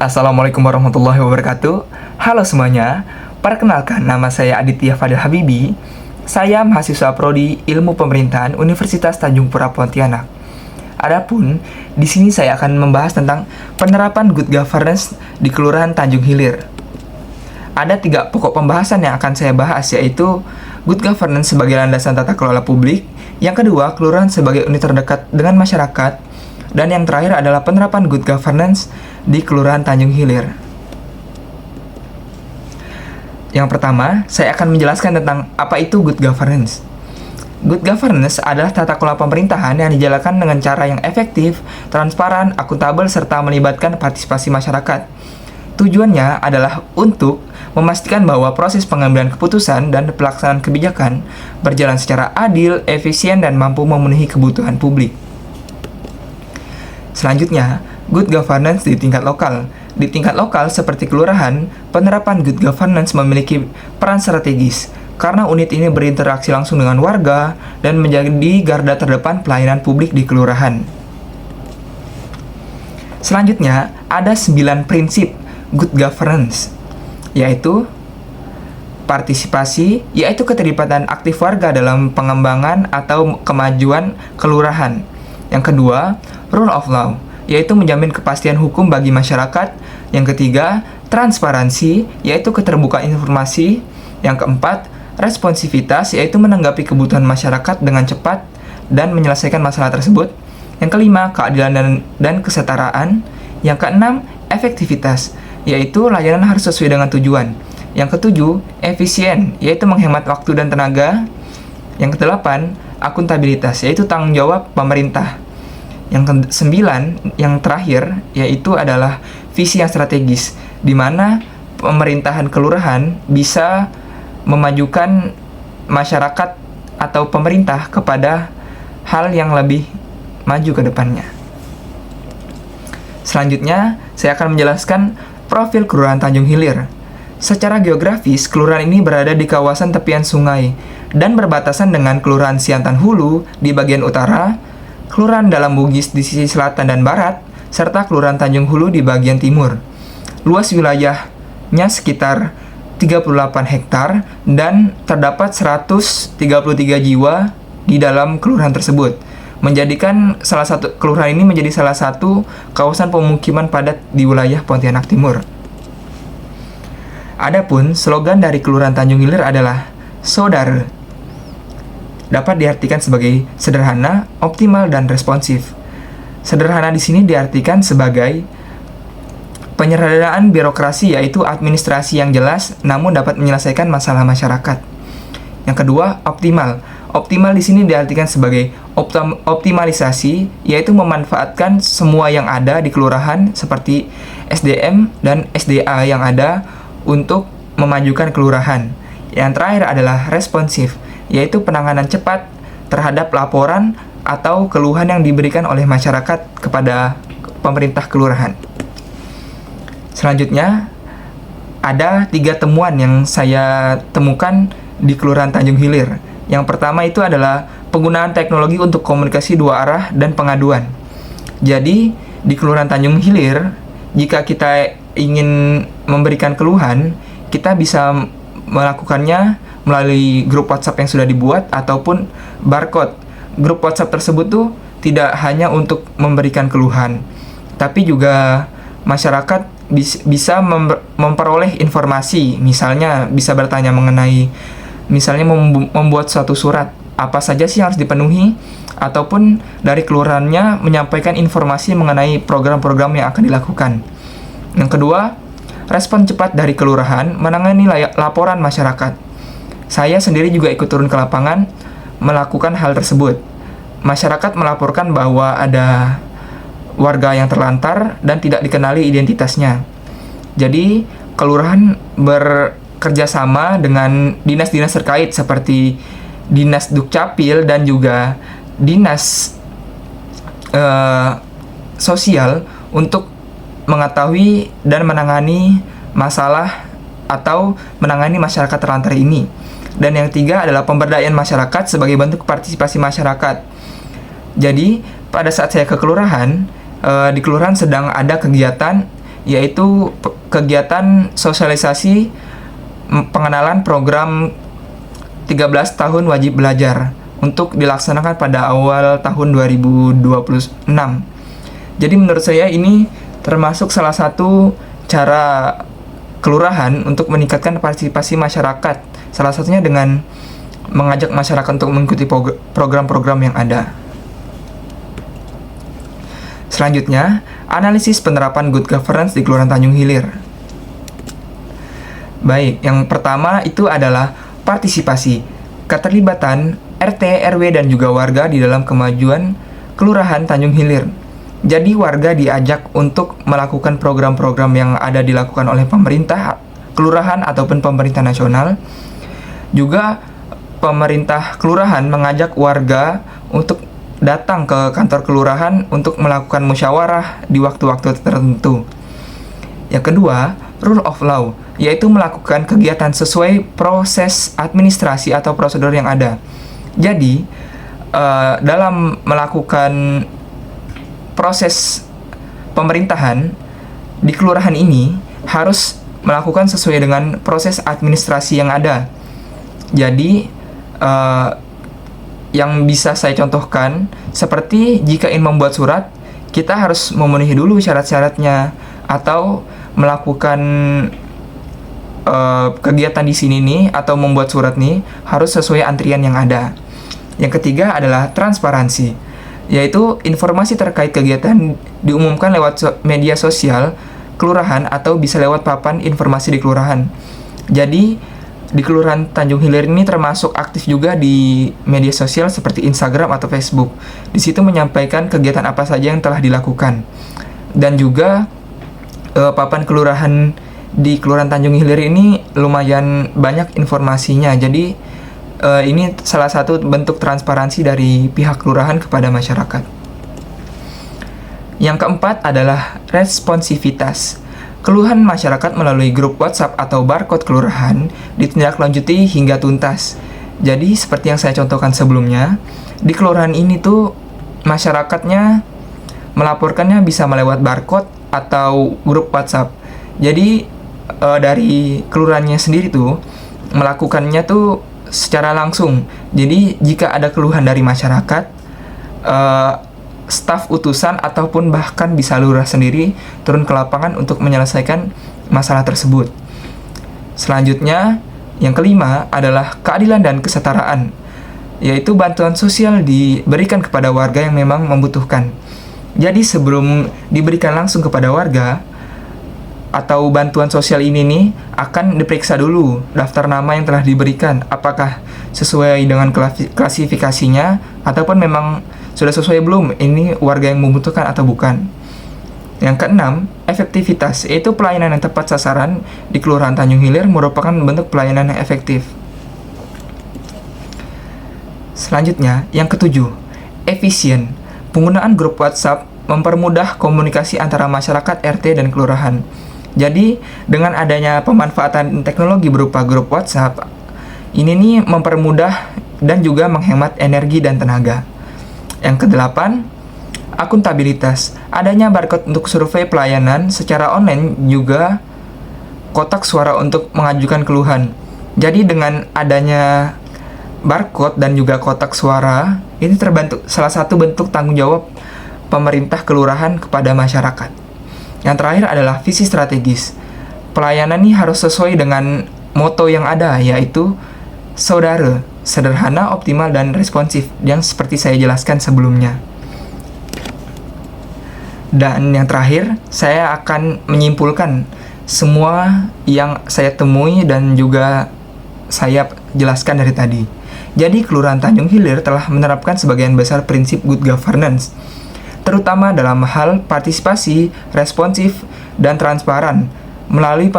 Assalamualaikum warahmatullahi wabarakatuh. Halo semuanya, perkenalkan nama saya Aditya Fadil Habibi. Saya mahasiswa Prodi Ilmu Pemerintahan Universitas Tanjung Pura Pontianak. Adapun di sini saya akan membahas tentang penerapan good governance di Kelurahan Tanjung Hilir. Ada 3 pokok pembahasan yang akan saya bahas, yaitu good governance sebagai landasan tata kelola publik, yang kedua kelurahan sebagai unit terdekat dengan masyarakat, dan yang terakhir adalah penerapan good governance di Kelurahan Tanjung Hilir. Yang pertama, saya akan menjelaskan tentang apa itu good governance. Good governance adalah tata kelola pemerintahan yang dijalankan dengan cara yang efektif, transparan, akuntabel, serta melibatkan partisipasi masyarakat. Tujuannya adalah untuk memastikan bahwa proses pengambilan keputusan dan pelaksanaan kebijakan berjalan secara adil, efisien, dan mampu memenuhi kebutuhan publik. Selanjutnya, good governance di tingkat lokal. Di tingkat lokal seperti kelurahan, penerapan good governance memiliki peran strategis karena unit ini berinteraksi langsung dengan warga dan menjadi garda terdepan pelayanan publik di kelurahan. Selanjutnya, ada 9 prinsip good governance, yaitu partisipasi, yaitu keterlibatan aktif warga dalam pengembangan atau kemajuan kelurahan. Yang kedua, rule of law, yaitu menjamin kepastian hukum bagi masyarakat. Yang ketiga, transparansi, yaitu keterbukaan informasi. Yang keempat, responsivitas, yaitu menanggapi kebutuhan masyarakat dengan cepat dan menyelesaikan masalah tersebut. Yang kelima, keadilan dan kesetaraan. Yang keenam, efektivitas, yaitu layanan harus sesuai dengan tujuan. Yang ketujuh, efisien, yaitu menghemat waktu dan tenaga. Yang kedelapan, akuntabilitas, yaitu tanggung jawab pemerintah. Yang ke-9, yang terakhir, yaitu adalah visi yang strategis, di mana pemerintahan kelurahan bisa memajukan masyarakat atau pemerintah kepada hal yang lebih maju ke depannya. Selanjutnya, saya akan menjelaskan profil Kelurahan Tanjung Hilir. Secara geografis, kelurahan ini berada di kawasan tepian sungai dan berbatasan dengan Kelurahan Siantan Hulu di bagian utara, Kelurahan Dalam Bugis di sisi selatan dan barat, serta Kelurahan Tanjung Hulu di bagian timur. Luas wilayahnya sekitar 38 hektar dan terdapat 133 jiwa di dalam kelurahan tersebut, menjadikan kelurahan ini menjadi salah satu kawasan pemukiman padat di wilayah Pontianak Timur. Adapun slogan dari Kelurahan Tanjung Hilir adalah Saudara. Dapat diartikan sebagai sederhana, optimal, dan responsif. Sederhana di sini diartikan sebagai penyederhanaan birokrasi, yaitu administrasi yang jelas namun dapat menyelesaikan masalah masyarakat. Yang kedua, optimal. Optimal di sini diartikan sebagai optimalisasi, yaitu memanfaatkan semua yang ada di kelurahan seperti SDM dan SDA yang ada untuk memajukan kelurahan. Yang terakhir adalah responsif, yaitu penanganan cepat terhadap laporan atau keluhan yang diberikan oleh masyarakat kepada pemerintah kelurahan. Selanjutnya, ada 3 temuan yang saya temukan di Kelurahan Tanjung Hilir. Yang pertama itu adalah penggunaan teknologi untuk komunikasi 2 arah dan pengaduan. Jadi, di Kelurahan Tanjung Hilir, jika kita ingin memberikan keluhan, kita bisa melakukannya melalui grup WhatsApp yang sudah dibuat ataupun barcode. Grup WhatsApp tersebut tuh tidak hanya untuk memberikan keluhan, tapi juga masyarakat bisa memperoleh informasi, misalnya bisa bertanya mengenai membuat suatu surat, apa saja sih yang harus dipenuhi, ataupun dari kelurahannya menyampaikan informasi mengenai program-program yang akan dilakukan. Yang kedua, respon cepat dari kelurahan menangani laporan masyarakat. Saya sendiri juga ikut turun ke lapangan melakukan hal tersebut. Masyarakat melaporkan bahwa ada warga yang terlantar dan tidak dikenali identitasnya. Jadi, kelurahan bekerja sama dengan dinas-dinas terkait seperti Dinas Dukcapil dan juga Dinas Sosial untuk mengetahui dan menangani masalah atau menangani masyarakat terlantar ini. Dan yang ketiga adalah pemberdayaan masyarakat sebagai bentuk partisipasi masyarakat. Jadi, pada saat saya ke kelurahan, di kelurahan sedang ada kegiatan yaitu kegiatan sosialisasi pengenalan program 13 tahun wajib belajar untuk dilaksanakan pada awal tahun 2026. Jadi menurut saya ini termasuk salah satu cara kelurahan untuk meningkatkan partisipasi masyarakat. Salah satunya dengan mengajak masyarakat untuk mengikuti program-program yang ada. Selanjutnya, analisis penerapan good governance di Kelurahan Tanjung Hilir. Baik, yang pertama itu adalah partisipasi, keterlibatan RT, RW, dan juga warga di dalam kemajuan Kelurahan Tanjung Hilir. Jadi warga diajak untuk melakukan program-program yang ada dilakukan oleh pemerintah, kelurahan, ataupun pemerintah nasional. Juga pemerintah kelurahan mengajak warga untuk datang ke kantor kelurahan untuk melakukan musyawarah di waktu-waktu tertentu. Yang kedua, rule of law, yaitu melakukan kegiatan sesuai proses administrasi atau prosedur yang ada. Jadi, dalam melakukan proses pemerintahan di kelurahan ini harus melakukan sesuai dengan proses administrasi yang ada. Jadi, yang bisa saya contohkan, seperti jika ingin membuat surat, kita harus memenuhi dulu syarat-syaratnya, atau melakukan kegiatan di sini nih, atau membuat surat nih, harus sesuai antrian yang ada. Yang ketiga adalah transparansi, yaitu informasi terkait kegiatan diumumkan lewat media sosial kelurahan atau bisa lewat papan informasi di kelurahan. Jadi, di Kelurahan Tanjung Hilir ini termasuk aktif juga di media sosial seperti Instagram atau Facebook. Di situ menyampaikan kegiatan apa saja yang telah dilakukan. Dan juga papan kelurahan di Kelurahan Tanjung Hilir ini lumayan banyak informasinya. Jadi ini salah satu bentuk transparansi dari pihak kelurahan kepada masyarakat. Yang keempat adalah responsivitas. Keluhan masyarakat melalui grup WhatsApp atau barcode kelurahan ditindaklanjuti hingga tuntas. Jadi seperti yang saya contohkan sebelumnya, di kelurahan ini tuh masyarakatnya melaporkannya bisa melewat barcode atau grup WhatsApp. Jadi dari kelurahannya sendiri tuh melakukannya tuh secara langsung. Jadi jika ada keluhan dari masyarakat, staf utusan ataupun bahkan bisa lurah sendiri turun ke lapangan untuk menyelesaikan masalah tersebut. Selanjutnya, yang kelima adalah keadilan dan kesetaraan, yaitu bantuan sosial diberikan kepada warga yang memang membutuhkan. Jadi sebelum diberikan langsung kepada warga, atau bantuan sosial ini nih akan diperiksa dulu daftar nama yang telah diberikan, apakah sesuai dengan klasifikasinya ataupun memang sudah sesuai belum ini warga yang membutuhkan atau bukan. Yang keenam, efektivitas, yaitu pelayanan yang tepat sasaran di Kelurahan Tanjung Hilir merupakan bentuk pelayanan yang efektif. Selanjutnya, yang ketujuh, efisien. Penggunaan grup WhatsApp mempermudah komunikasi antara masyarakat, RT, dan kelurahan. Jadi, dengan adanya pemanfaatan teknologi berupa grup WhatsApp, ini nih mempermudah dan juga menghemat energi dan tenaga. Yang kedelapan, akuntabilitas. Adanya barcode untuk survei pelayanan secara online, juga kotak suara untuk mengajukan keluhan. Jadi dengan adanya barcode dan juga kotak suara, ini terbentuk salah satu bentuk tanggung jawab pemerintah kelurahan kepada masyarakat. Yang terakhir adalah visi strategis. Pelayanan ini harus sesuai dengan moto yang ada, yaitu saudara, sederhana, optimal, dan responsif, yang seperti saya jelaskan sebelumnya. Dan yang terakhir, saya akan menyimpulkan semua yang saya temui dan juga saya jelaskan dari tadi. Jadi, Kelurahan Tanjung Hilir telah menerapkan sebagian besar prinsip good governance, terutama dalam hal partisipasi, responsif, dan transparan melalui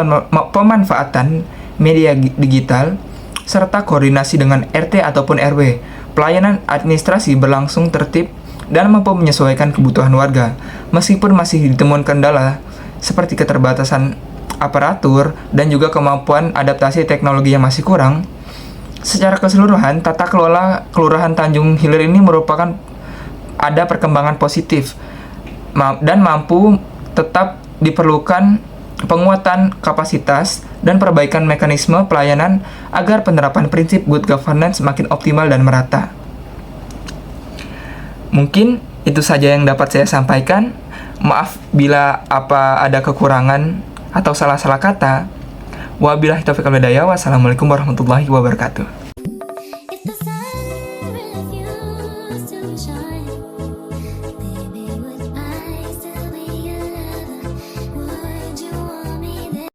pemanfaatan media digital, serta koordinasi dengan RT ataupun RW. Pelayanan administrasi berlangsung tertib dan mampu menyesuaikan kebutuhan warga, meskipun masih ditemukan kendala seperti keterbatasan aparatur dan juga kemampuan adaptasi teknologi yang masih kurang. Secara keseluruhan, tata kelola Kelurahan Tanjung Hilir ini merupakan ada perkembangan positif dan mampu tetap diperlukan penguatan kapasitas dan perbaikan mekanisme pelayanan agar penerapan prinsip good governance makin optimal dan merata. Mungkin itu saja yang dapat saya sampaikan. Maaf bila ada kekurangan atau salah-salah kata. Wabillahi taufiq wal hidayah. Wassalamualaikum warahmatullahi wabarakatuh.